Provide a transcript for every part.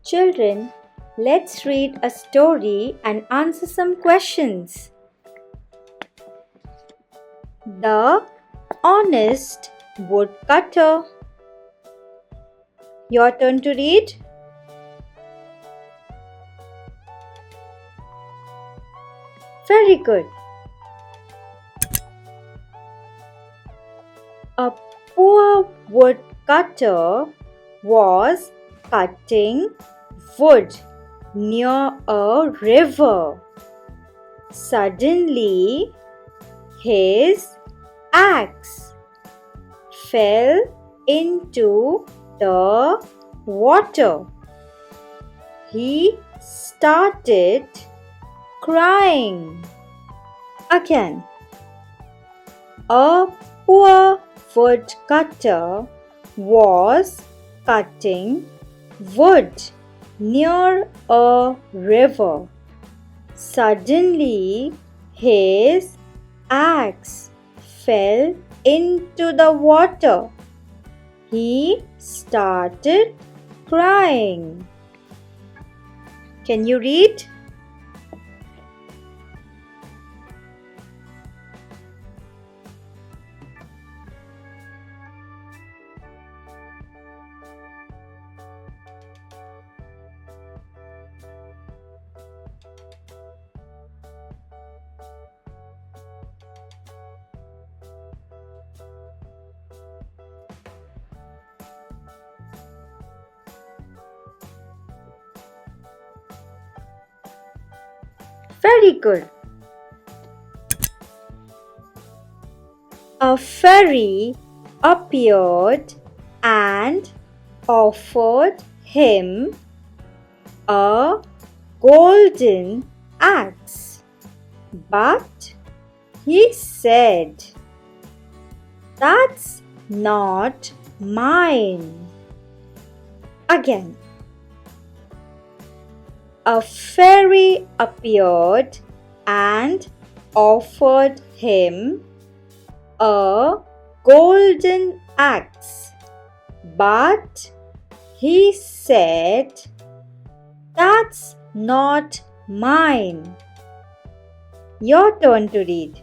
Children, let's read a story and answer some questions. The Honest Woodcutter. Your turn to read. Very good. A poor woodcutter was cutting wood near a river. Suddenly, his axe fell into the water. He started crying. Again, a poor woodcutter was cutting wood near a river. Suddenly, his axe fell into the water. He started crying. Can you read? Very good. A fairy appeared and offered him a golden axe. But he said, "That's not mine." Again. A fairy appeared and offered him a golden axe. But he said, "That's not mine." Your turn to read.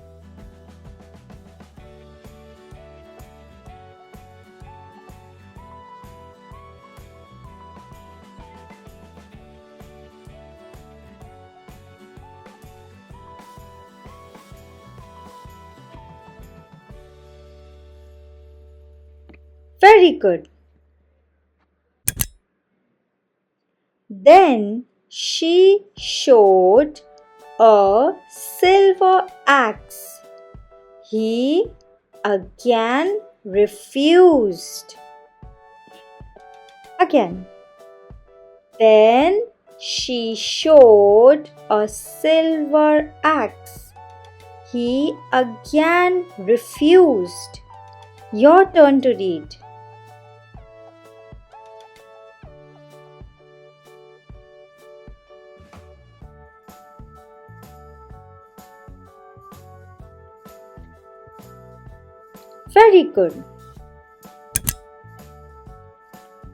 Very good. Then she showed a silver axe. He again refused. Again. Then she showed a silver axe. He again refused. Your turn to read. Very good.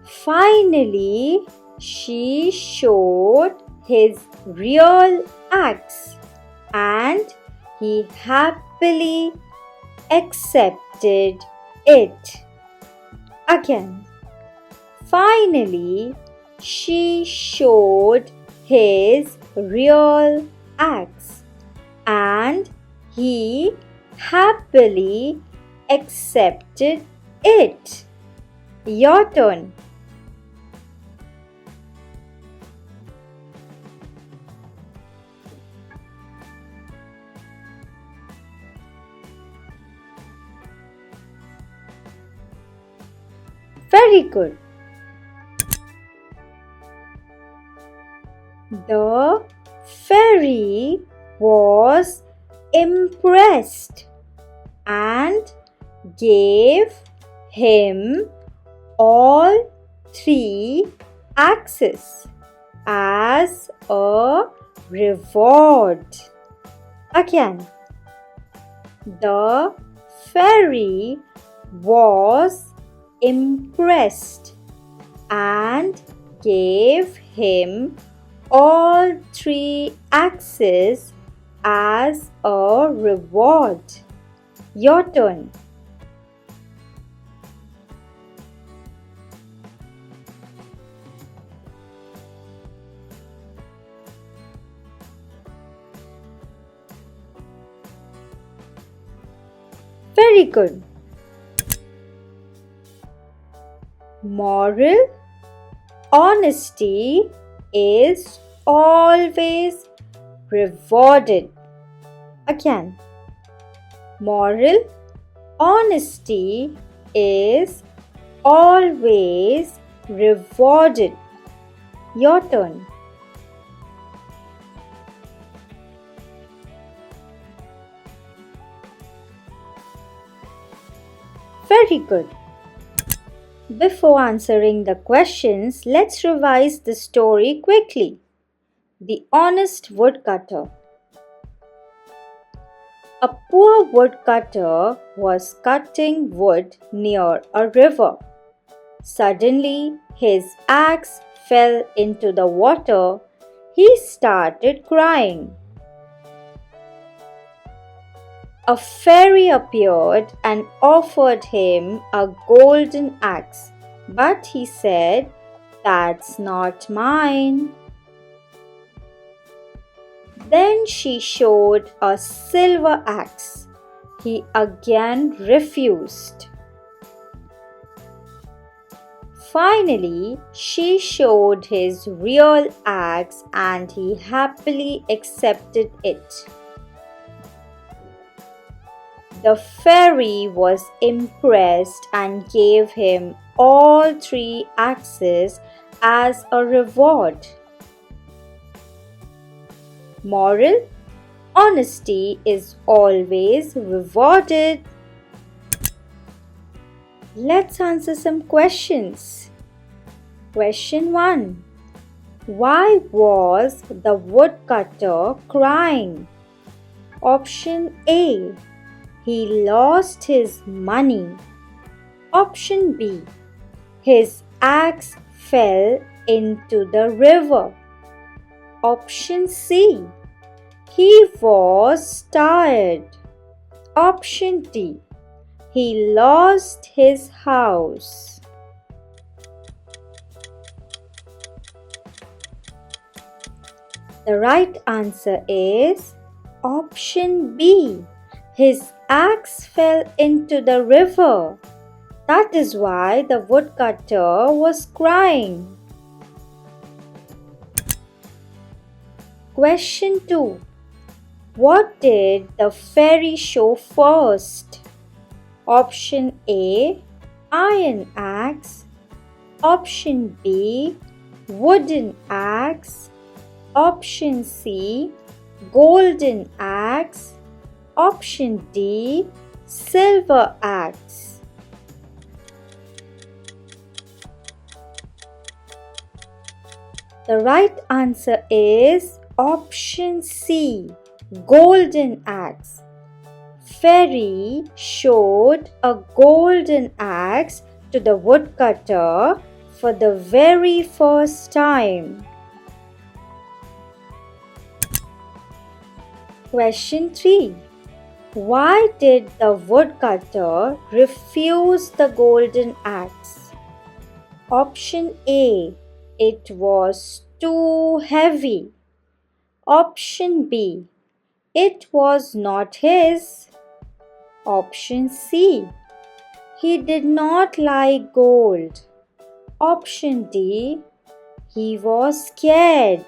Finally, she showed his real axe and he happily accepted it. Again. Finally, she showed his real axe and he happily accepted it. Your turn. Very good. The fairy was impressed and gave him all 3 axes as a reward. Again, the fairy was impressed and gave him all 3 axes as a reward. Your turn. Very good. Moral: honesty is always rewarded. Again. Moral: honesty is always rewarded. Your turn. Very good. Before answering the questions, let's revise the story quickly. The honest woodcutter. A poor woodcutter was cutting wood near a river. Suddenly, his axe fell into the water. He started crying. A fairy appeared and offered him a golden axe, but he said, "That's not mine." Then she showed a silver axe. He again refused. Finally, she showed his real axe and he happily accepted it. The fairy was impressed and gave him all 3 axes as a reward. Moral: honesty is always rewarded. Let's answer some questions. Question 1. Why was the woodcutter crying? Option A. He lost his money. Option B. His axe fell into the river. Option C. He was tired. Option D. He lost his house. The right answer is option B. His axe fell into the river. That is why the woodcutter was crying. Question 2. What did the fairy show first? Option A. Iron axe. Option B. Wooden axe. Option C. Golden axe. Option D. Silver axe. The right answer is option C. Golden axe. Fairy showed a golden axe to the woodcutter for the very first time. Question 3. Why did the woodcutter refuse the golden axe? Option A. It was too heavy. Option B. It was not his. Option C. He did not like gold. Option D. He was scared.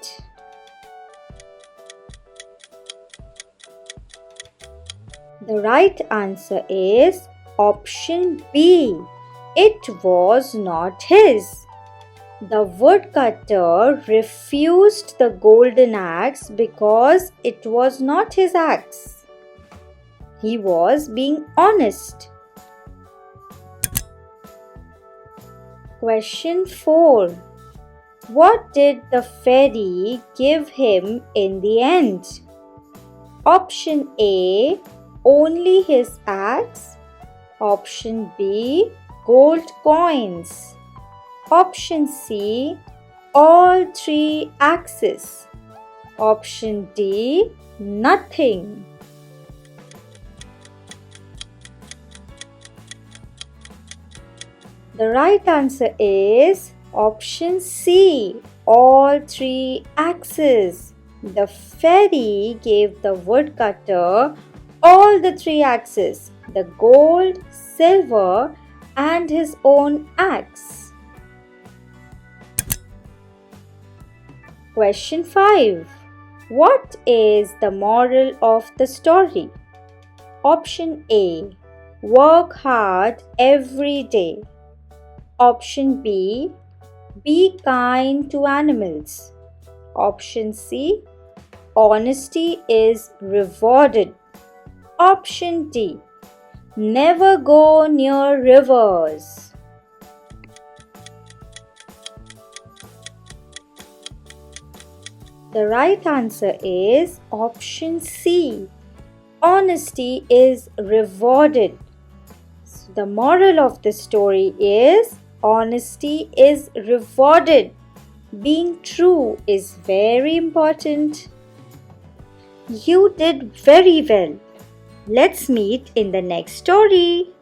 The right answer is option B. It was not his. The woodcutter refused the golden axe because it was not his axe. He was being honest. Question 4. What did the fairy give him in the end? Option A. Only his axe. Option B. Gold coins. Option C. all three axes. Option D, nothing. The right answer is option C, all three axes. The fairy gave the woodcutter all the three axes, the gold, silver, and his own axe. Question 5. What is the moral of the story? Option A, work hard every day. Option B, be kind to animals. Option C, honesty is rewarded. Option D, never go near rivers. The right answer is option C, honesty is rewarded. So the moral of the story is honesty is rewarded. Being true is very important. You did very well. Let's meet in the next story.